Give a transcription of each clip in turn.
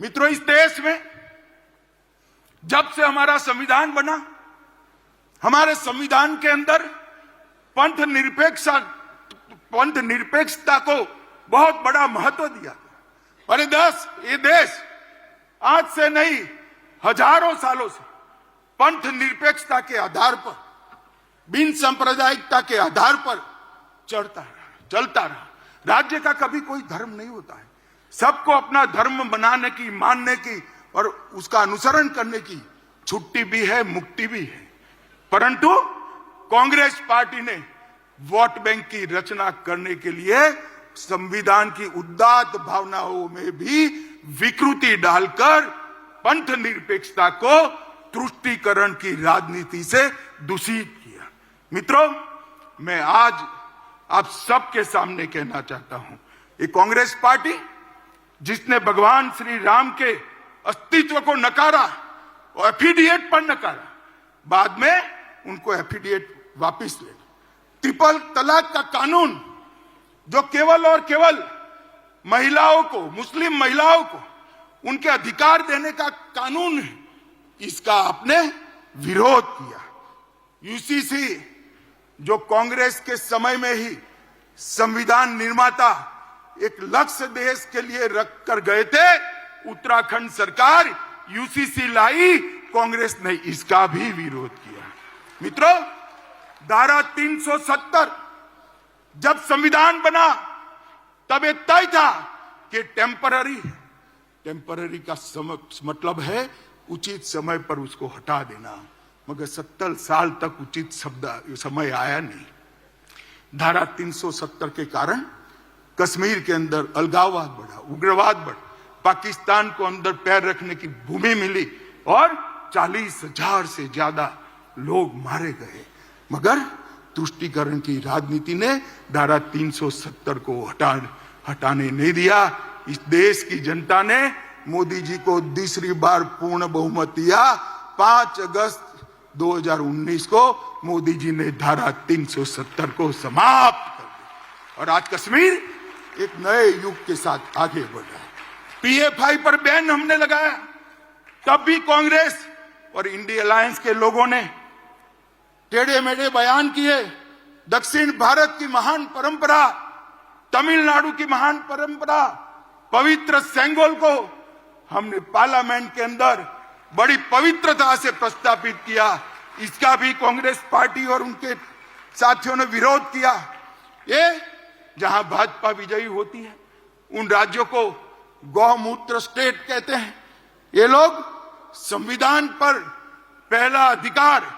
मित्रों, इस देश में जब से हमारा संविधान बना, हमारे संविधान के अंदर पंथ निरपेक्षता को बहुत बड़ा महत्व दिया। और ये देश आज से नहीं, हजारों सालों से पंथ निरपेक्षता के आधार पर, बिन सांप्रदायिकता के आधार पर चलता रहा। राज्य का कभी कोई धर्म नहीं होता है। सबको अपना धर्म बनाने की, मानने की और उसका अनुसरण करने की छुट्टी भी है, मुक्ति भी है। परंतु कांग्रेस पार्टी ने वोट बैंक की रचना करने के लिए संविधान की उदात्त भावनाओं में भी विकृति डालकर पंथ निरपेक्षता को तुष्टीकरण की राजनीति से दूषित किया। मित्रों, मैं आज आप सबके सामने कहना चाहता हूं, ये कांग्रेस पार्टी जिसने भगवान श्री राम के अस्तित्व को नकारा और एफिडेविट पर नकारा, बाद में उनको एफिडेविट वापस ले। ट्रिपल तलाक का कानून जो केवल और केवल महिलाओं को, मुस्लिम महिलाओं को उनके अधिकार देने का कानून है, इसका आपने विरोध किया। यूसीसी जो कांग्रेस के समय में ही संविधान निर्माता एक लक्ष्य देश के लिए रख कर गए थे, उत्तराखंड सरकार यूसीसी लाई, कांग्रेस ने इसका भी विरोध किया। मित्रों, धारा 370 जब संविधान बना तब ये तय था कि टेम्पररी का मतलब है उचित समय पर उसको हटा देना, मगर 70 साल तक उचित समय आया नहीं। धारा 370 के कारण कश्मीर के अंदर अलगाववाद बढ़ा, उग्रवाद बढ़ा, पाकिस्तान को अंदर पैर रखने की भूमि मिली और 40,000 से ज्यादा लोग मारे गए। मगर तुष्टीकरण की राजनीति ने धारा 370 को हटाने नहीं दिया। इस देश की जनता ने मोदी जी को दूसरी बार पूर्ण बहुमत दिया। 5 अगस्त 2019 को मोदी जी ने धारा 370 को समाप्त कर दिया और आज कश्मीर एक नए युग के साथ आगे बढ़ रहा है। पीएफआई पर बैन हमने लगाया, तब भी कांग्रेस और इंडिया अलायंस के लोगों ने टेढ़े मेढ़े बयान किए। दक्षिण भारत की महान परंपरा, तमिलनाडु की महान परंपरा, पवित्र सेंगोल को हमने पार्लियामेंट के अंदर बड़ी पवित्रता से प्रस्तावित किया। इसका भी कांग्रेस पार्टी और उनके साथियों ने विरोध किया। ये जहां भाजपा विजयी होती है, उन राज्यों को गौमूत्र स्टेट कहते हैं। ये लोग संविधान पर पहला अधिकार,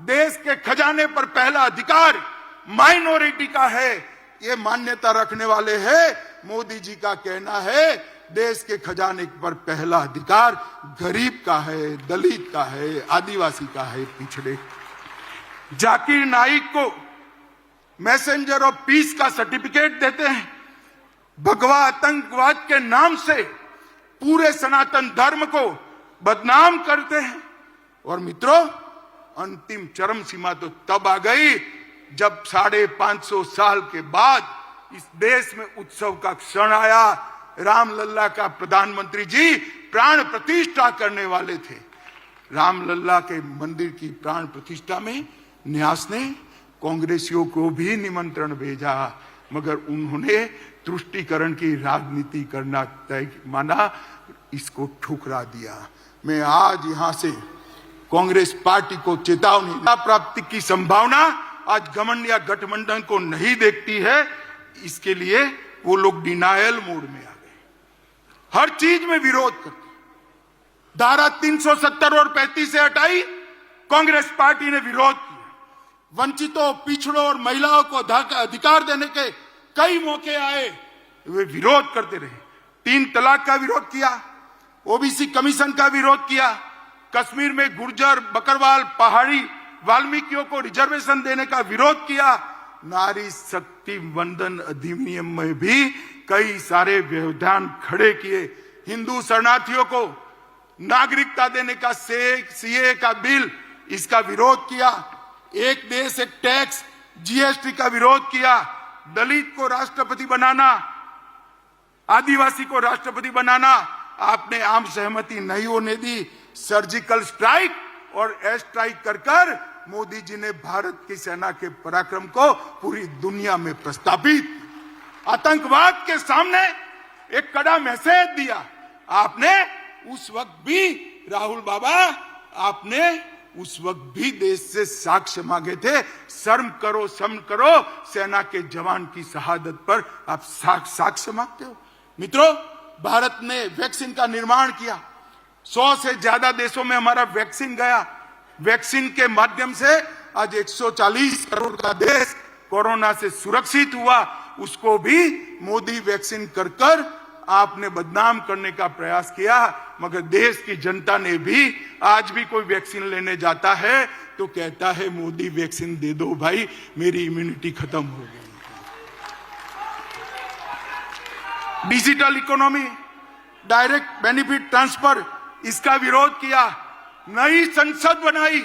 देश के खजाने पर पहला अधिकार माइनॉरिटी का है, ये मान्यता रखने वाले हैं। मोदी जी का कहना है देश के खजाने पर पहला अधिकार गरीब का है, दलित का है, आदिवासी का है, पिछड़े। जाकिर नाइक को मैसेंजर ऑफ पीस का सर्टिफिकेट देते हैं। भगवा आतंकवाद के नाम से पूरे सनातन धर्म को बदनाम करते हैं। और मित्रों, अंतिम चरम सीमा तो तब आ गई जब 550 साल के बाद इस देश में उत्सव का क्षण आया। रामलला का प्रधानमंत्री जी प्राण प्रतिष्ठा करने वाले थे। रामलला के मंदिर की प्राण प्रतिष्ठा में न्यास ने कांग्रेसियों को भी निमंत्रण भेजा, मगर उन्होंने तुष्टीकरण की राजनीति करना तय माना, इसको ठुकरा दिया। मैं आज यहां से कांग्रेस पार्टी को चेतावनी, प्राप्ति की संभावना आज घमंड या गठबंधन को नहीं देखती है, इसके लिए वो लोग डिनायल मोड में आ गए, हर चीज में विरोध करते। धारा 370 और 35 से हटाई, कांग्रेस पार्टी ने विरोध किया। वंचितों, पिछड़ों और महिलाओं को अधिकार देने के कई मौके आए, वे विरोध करते रहे। 3 तलाक का विरोध किया, ओबीसी कमीशन का विरोध किया, कश्मीर में गुर्जर, बकरवाल, पहाड़ी वाल्मीकियों को रिजर्वेशन देने का विरोध किया। नारी शक्ति वंदन अधिनियम में भी कई सारे व्यवधान खड़े किए। हिंदू शरणार्थियों को नागरिकता देने का सीए का बिल, इसका विरोध किया। एक देश एक टैक्स, जीएसटी का विरोध किया। दलित को राष्ट्रपति बनाना, आदिवासी को राष्ट्रपति बनाना, आपने आम सहमति नहीं होने दी। सर्जिकल स्ट्राइक और एयर स्ट्राइक कर मोदी जी ने भारत की सेना के पराक्रम को पूरी दुनिया में प्रस्तापित, आतंकवाद के सामने एक कड़ा मैसेज दिया। आपने उस वक्त भी, राहुल बाबा, आपने उस वक्त भी देश से साक्ष्य मांगे थे। शर्म करो, सेना के जवान की शहादत पर आप साक्ष्य मांगते हो। मित्रों, भारत ने वैक्सीन का निर्माण किया। 100 से ज्यादा देशों में हमारा वैक्सीन गया। वैक्सीन के माध्यम से आज 140 करोड़ का देश कोरोना से सुरक्षित हुआ। उसको भी मोदी वैक्सीन कर आपने बदनाम करने का प्रयास किया। मगर देश की जनता ने भी, आज भी कोई वैक्सीन लेने जाता है तो कहता है मोदी वैक्सीन दे दो भाई, मेरी इम्यूनिटी खत्म हो गई। Digital economy, direct benefit transfer, इसका विरोध किया। नई संसद बनाई।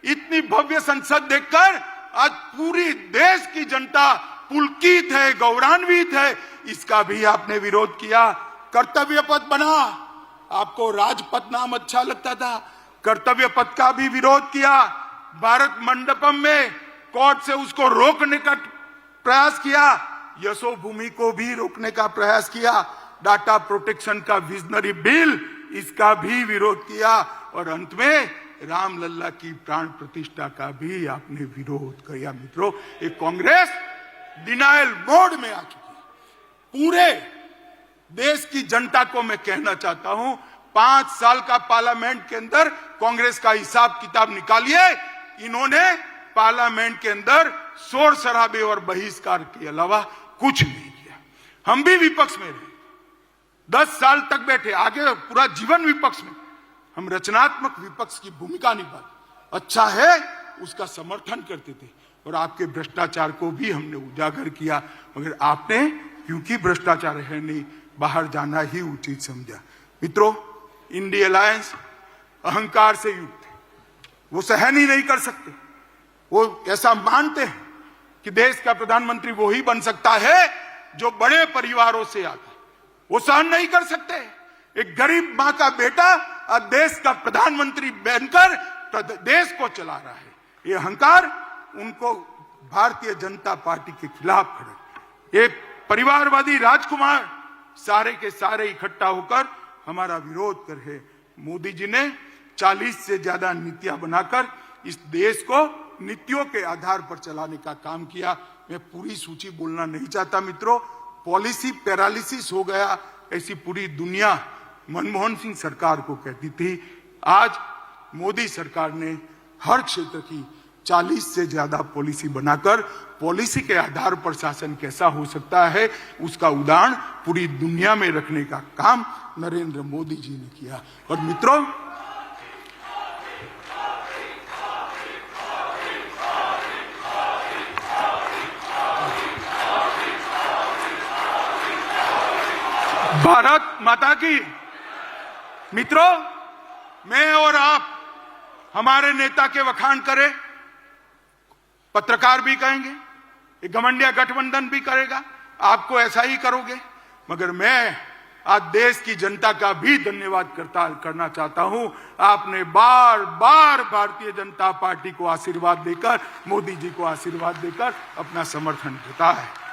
इतनी भव्य संसद देखकर आज पूरी देश की जनता पुलकित है, गौरवान्वित है। इसका भी आपने विरोध किया। कर्तव्य पथ बना। आपको राजपथ नाम अच्छा लगता था, कर्तव्य पथ का भी विरोध किया। भारत मंडपम में कोर्ट से उसको रोकने का प्रयास किया। यशोभूमि को भी रोकने का प्रयास किया। डाटा प्रोटेक्शन का विजनरी बिल, इसका भी विरोध किया। और अंत में रामलल्ला की प्राण प्रतिष्ठा का भी आपने विरोध किया। मित्रों, एक कांग्रेस डिनायल मोड में आ चुकी है। पूरे देश की जनता को मैं कहना चाहता हूं, 5 साल का पार्लियामेंट के अंदर कांग्रेस का हिसाब किताब निकालिए। इन्होंने पार्लियामेंट के अंदर शोर शराबे और बहिष्कार के अलावा कुछ नहीं किया। हम भी विपक्ष में रहे, 10 साल तक बैठे, आगे पूरा जीवन विपक्ष में। हम रचनात्मक विपक्ष की भूमिका निभाते, अच्छा है उसका समर्थन करते थे। और आपके भ्रष्टाचार को भी हमने उजागर किया। मगर आपने, क्योंकि भ्रष्टाचार है नहीं, बाहर जाना ही उचित समझा। मित्रों, इंडिया अलायंस अहंकार से युक्त है। वो सहन ही नहीं कर सकते। वो ऐसा मानते हैं कि देश का प्रधानमंत्री वो ही बन सकता है जो बड़े परिवारों से आता है। वो सहन नहीं कर सकते। एक गरीब मां का बेटा आज देश का प्रधानमंत्री बनकर देश को चला रहा है। ये अहंकार उनको भारतीय जनता पार्टी के खिलाफ खड़े। ये परिवारवादी राजकुमार सारे के सारे इकट्ठा होकर हमारा विरोध कर रहे। मोदी जी ने 40 से ज्यादा नीतियां बनाकर इस देश को नीतियों के आधार पर चलाने का काम किया। मैं पूरी सूची बोलना नहीं चाहता मित्रों, पॉलिसी पैरालिसिस हो गया, ऐसी पूरी दुनिया मनमोहन सिंह सरकार को कहती थी। आज मोदी सरकार ने हर क्षेत्र की 40 से ज्यादा पॉलिसी बनाकर पॉलिसी के आधार पर शासन कैसा हो सकता है उसका उदाहरण पूरी दुनिया में रखने का काम नरेंद्र मोदी जी ने किया। और मित्रों, भारत माता की। मित्रों, मैं और आप हमारे नेता के वखान करें, पत्रकार भी कहेंगे, एक घमंडिया गठबंधन भी करेगा, आपको ऐसा ही करोगे। मगर मैं आज देश की जनता का भी धन्यवाद करना चाहता हूं। आपने बार बार भारतीय जनता पार्टी को आशीर्वाद देकर, मोदी जी को आशीर्वाद देकर अपना समर्थन जताया है।